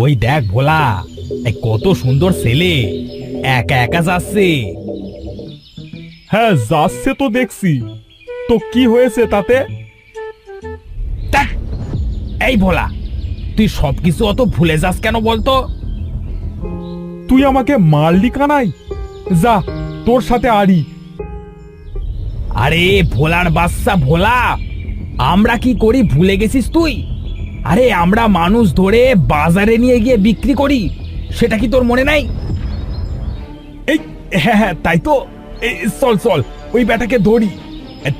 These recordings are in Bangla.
ওই দেখ ভোলা, কত সুন্দর ছেলে একা একা যাচ্ছে। হ্যাঁ, যাচ্ছে তো দেখছি। তো কি হয়েছে তাতে? ধ্যাৎ, এই ভোলা, তুই সবকিছু অত ভুলে যাস কেন বলতো? তুই আমাকে মারলি কানাই? যা, তোর সাথে আড়ি। আরে ভোলার বাচ্চা ভোলা, আমরা কি করি ভুলে গেছিস তুই? আরে আমরা মানুষ ধরে বাজারে নিয়ে গিয়ে বিক্রি করি, সেটা কি তোর মনে নাই? এই হ্যাঁ হ্যাঁ, তাই তো। এই চল চল, ওই বেটাকে ধরি,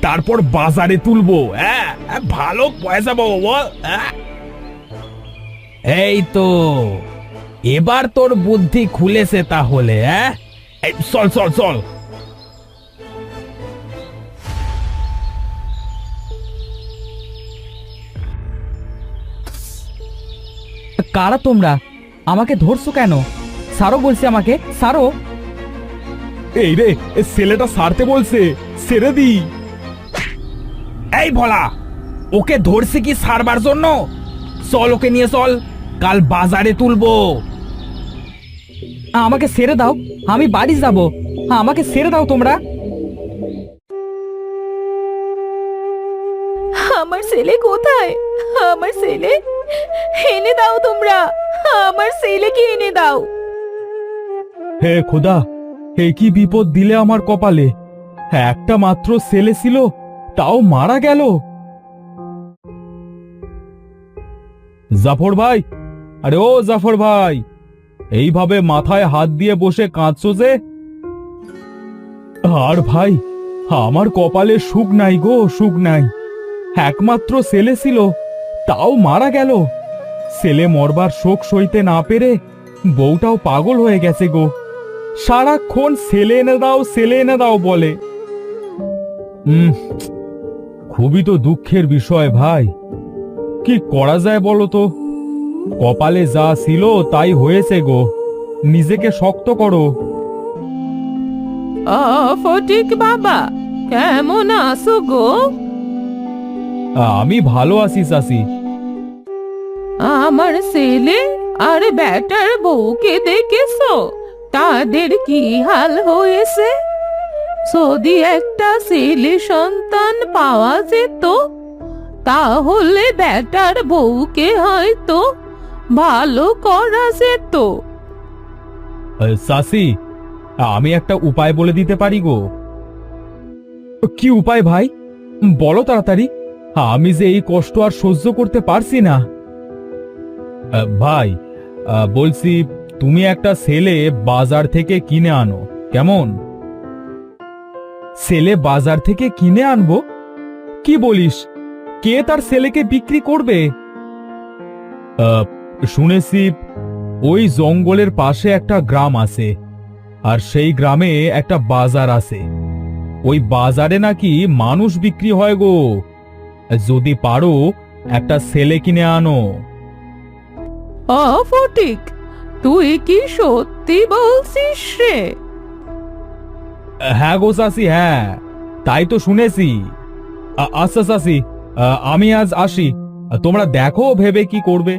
তারপর বাজারে তুলবো। হ্যাঁ, ভালো পয়সা পাবো বল। এই তো, এবার তোর বুদ্ধি খুলেছে তাহলে। হ্যাঁ, চল চল চল। কারা তোমরা? আমাকে ধরছো কেন? সারো বলছি, আমাকে সারো। এই রে, ছেলেটা সারতে বলছে, ছেড়ে দি। এই ভোলা, ওকে ধরছে কি সারবার জন্য? চল, ওকে নিয়ে চল, কাল বাজারে তুলবো। আমাকে ছেড়ে দাও, আমি বাড়ি যাব। আমাকে ছেড়ে দাও তোমরা। আমার ছেলে কোথায়? আমার ছেলে এনে দাও তোমরা, আমার ছেলেকে এনে দাও। হে খোদা, হে কি বিপদ দিলে আমার কপালে। একটা মাত্র ছেলে ছিল, তাও মারা গেল। জাফর ভাই, আরে ও জাফর ভাই, এইভাবে মাথায় হাত দিয়ে বসে কাঁদছো যে? আর ভাই, আমার কপালে সুখ নাই গো, সুখ নাই। একমাত্র ছেলে ছিল, তাও মারা গেল। ছেলে মরবার শোক সইতে না পেরে বউটাও পাগল হয়ে গেছে গো। সারাক্ষণ ছেলে এনে দাও, ছেলে এনে দাও বলে। খুবই তো দুঃখের বিষয় ভাই। কি করা যায় বলো তো? কপালে যা ছিল তাই হয়েছে গো। নিজেকে শক্ত করো। ফটিক বাবা, কেমন আছো গো? আমি ভালো আছি চাচি। আমার ছেলে আর বেটার বউকে দেখেছো? তাদের কি হাল হয়েছে? যদি একটা ছেলে সন্তান পাওয়া যেত, তাহলে বেটার বউকে হয়তো ভালো করা যেত। চাচি, আমি একটা উপায় বলে দিতে পারি গো। কি উপায় ভাই? বলো তাড়াতাড়ি। আমি যে এই কষ্ট আর সহ্য করতে পারছি না। ভাই, বলছি, তুমি একটা ছেলে বাজার থেকে কিনে আনো, কেমন? ছেলে বাজার থেকে কিনে আনবো? কি বলিস? কে তার ছেলেকে বিক্রি করবে? শুনেছি ওই জঙ্গলের পাশে একটা গ্রাম আছে, আর সেই গ্রামে একটা বাজার আছে। ওই বাজারে নাকি মানুষ বিক্রি হয় গো। যদি পারো একটা ছেলে কিনে আনো। ফটিক, তুই কি সত্যি বলছিস রে? হ্যাঁ গো চাচি, হ্যাঁ, তাই তো শুনেছি। আচ্ছা চাচি, আমি আজ আসি। তোমরা দেখো ভেবে কি করবে।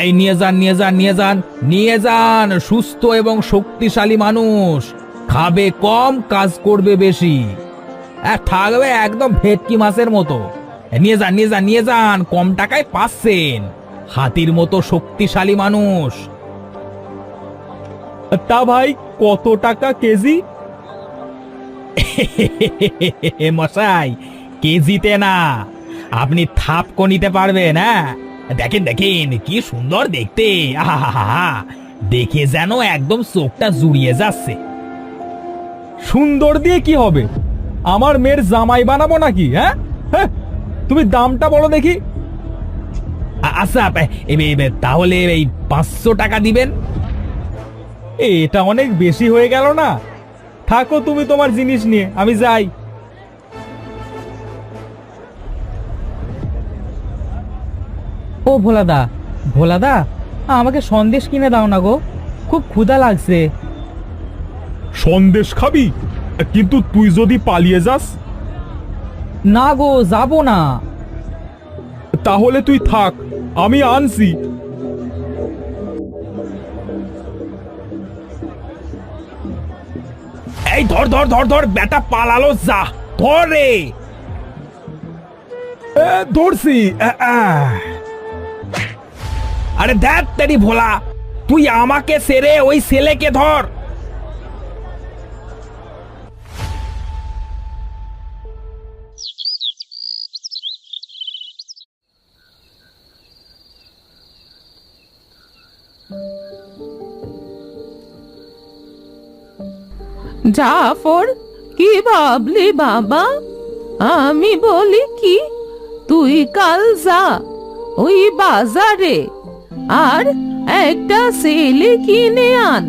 এই নিয়ে যান, নিয়ে যান, নিয়ে যান, নিয়ে যান। সুস্থ এবং শক্তিশালী মানুষ, খাবে কম, কাজ করবে বেশি, থাকবে একদম ভেটকি মাছের মতো। নিয়ে যান, নিয়ে যান, নিয়ে যান, কম টাকায় পাচ্ছেন। হাতির মতো শক্তিশালী মানুষ। তা ভাই, কত টাকা কেজি? মশাই, কেজিতে না, আপনি থাপকো নিতে পারবেন। হ্যাঁ, দেখেন দেখেন, কি সুন্দর দেখতে। আহা, দেখে যেন একদম চোখটা জুড়িয়ে যাচ্ছে। সুন্দর দিয়ে কি হবে? আমার মেয়ের জামাই বানাবো নাকি? হ্যাঁ হ্যাঁ, তুমি দামটা বলো দেখি। আচ্ছা তাহলে এই 500 টাকা দিবেন। এটা অনেক বেশি হয়ে গেল না? থাকো তুমি তোমার জিনিস নিয়ে, আমি যাই। ও ভোলাদা, ভোলাদা, আমাকে সন্দেশ কিনে দাও না গো, খুব ক্ষুধা লাগছে। সন্দেশ খাবি? কিন্তু তুই যদি পালিয়ে যাস? না গো, যাবো না। তাহলে তুই থাক, আমি আনছি। এই ধর ধর ধর ধর, বেটা পালালো, যা ধর রে। ধরছি। আরে ধ্যাত তেরি ভোলা, তুই আমাকে সেরে ওই ছেলেকে ধর। জাফর, কি ভাবলি বাবা? আমি বলি কি, তুই কাল যা ওই বাজারে আর একটা ছেলে কিনে আন।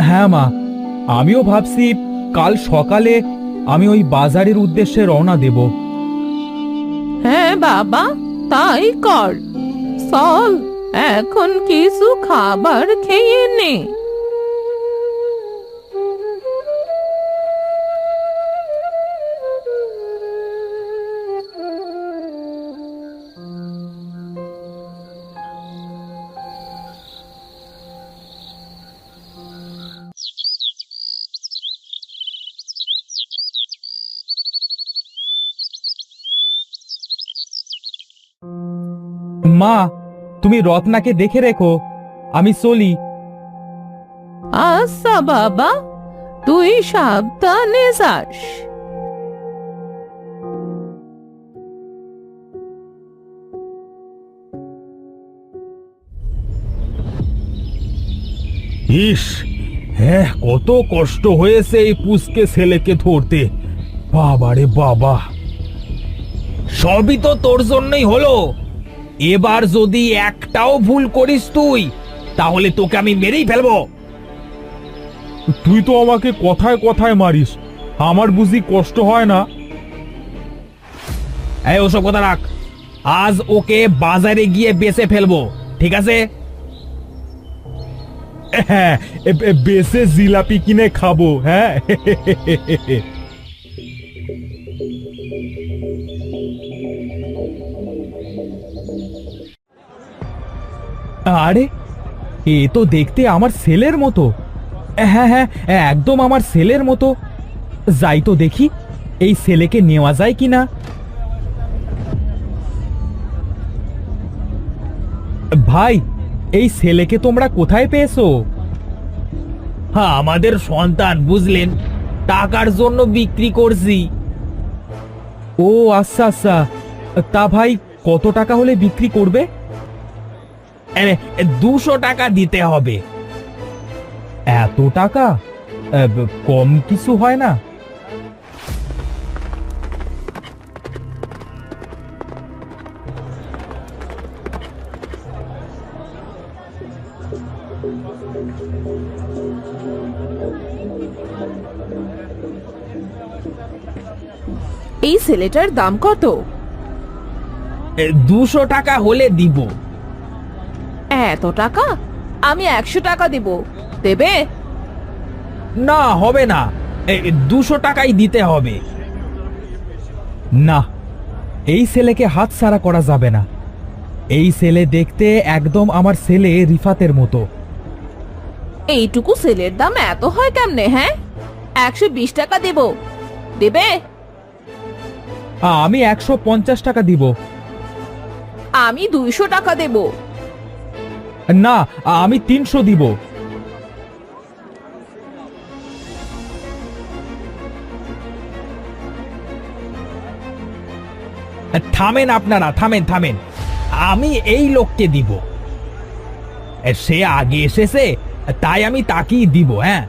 হ্যাঁ মা, আমিও ভাবছি কাল সকালে আমি ওই বাজারের উদ্দেশ্যে রওনা দেব। হ্যাঁ বাবা, তাই কর। চল, এখন কিছু খাবার খেয়ে নে। মা, তুমি রত্নাকে দেখে রেখো, আমি চলি। আচ্ছা বাবা, তুই সাবধানে যাস। ইস, হ্যাঁ, কত কষ্ট হয়েছে এই পুষকে ছেলেকে ধরতে। বাবারে বাবা। সবই তো তোর জন্যই হলো। এবার যদি একটাও ভুল করিস তুই, তাহলে তোকে আমি মেরেই ফেলবো। তুই তো আমাকে কথায় কথায় মারিস, আমার বুঝি কষ্ট হয় না? এই ওসব কথা রাখ, আজ ওকে বাজারে গিয়ে বেচে ফেলবো, ঠিক আছে? হ্যাঁ, বেশে জিলাপি কিনে খাবো। হ্যাঁ। আরে, এ তো দেখতে আমার ছেলের মতো। হ্যাঁ হ্যাঁ, একদম আমার ছেলের মতো। যাই তো দেখি এই ছেলেকে নেওয়া যায় কিনা। ভাই, এই ছেলেকে তোমরা কোথায় পেয়েছো? হ্যাঁ, আমাদের সন্তান, বুঝলেন, টাকার জন্য বিক্রি করছি। ও আচ্ছা আচ্ছা, তা ভাই কত টাকা হলে বিক্রি করবে? 200 টাকা দিতে হবে। এত টাকা? কম কিছু হয় না? এই ছেলেটার দাম কত? 200 টাকা হলে দিব। এত টাকা? আমি 100 টাকা দিব, দেবে? না, হবে না, 200 টাকাই দিতে হবে। না, এই ছেলেকে হাতছাড়া করা যাবে না। এই ছেলে দেখতে একদম আমার ছেলে রিফাতের মতো। এইটুকু ছেলের দাম এত হয় কেমনে? হ্যাঁ, 120 টাকা দেব, দেবে? আমি 150 টাকা দিব। আমি 200 টাকা দেব। না, আমি 300 দিব। থামেন আপনারা, থামেন থামেন, আমি এই লোককে দিব। সে আগে এসেছে, তাই আমি তাকেই দিব। হ্যাঁ,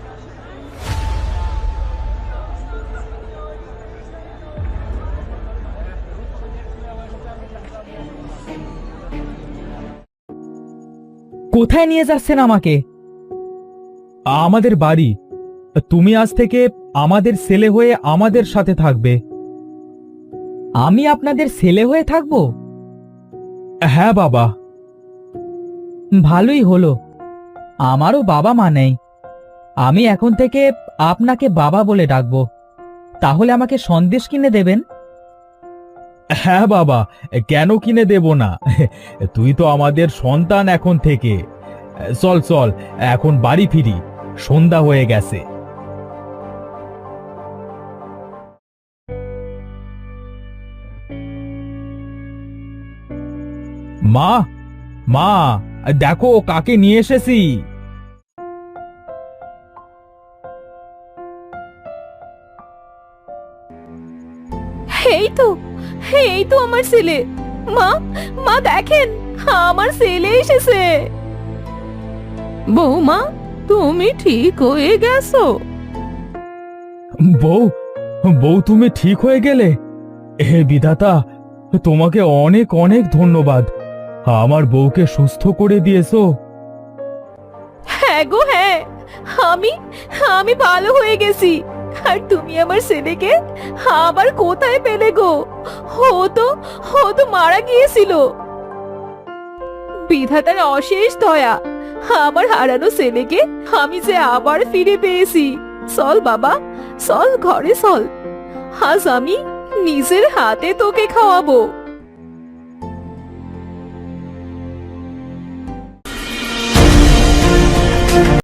কোথায় নিয়ে যাচ্ছেন আমাকে? আমাদের বাড়ি। তুমি আজ থেকে আমাদের ছেলে হয়ে আমাদের সাথে থাকবে। আমি আপনাদের ছেলে হয়ে থাকবো? হ্যাঁ বাবা। ভালোই হলো, আমারও বাবা মা নেই। আমি এখন থেকে আপনাকে বাবা বলে ডাকবো। তাহলে আমাকে সন্দেশ কিনে দেবেন? হ্যাঁ বাবা, কেন কিনে দেব না? তুই তো আমাদের সন্তান এখন থেকে। চল চল, এখন বাড়ি ফিরি, সন্ধ্যা হয়ে গেছে। মা, মা, দেখো কাকে নিয়ে এসেছি। এই তো আমার ছেলে। মা, মা দেখেন, আমার ছেলে এসেছে। বৌমা, তুমি ঠিক হয়ে গেছো? বউ, বউ তুমি ঠিক হয়ে গেলে? হে বিধাতা, তোমাকে অনেক অনেক ধন্যবাদ। আমার বউকে সুস্থ করে দিয়েছো। হ্যাঁ গো হ্যাঁ, আমি আমি ভালো হয়ে গেছি। আর তুমি আমার ছেলেকে আবার কোথায় পেলে গো? ও তো মারা গিয়েছিল। বিধাতার অশেষ দয়া, আমার হারানো ছেলেকে আমি যে আবার ফিরে পেয়েছি। চল বাবা, চল ঘরে চল, আজ আমি নিজের হাতে তোকে খাওয়াবো।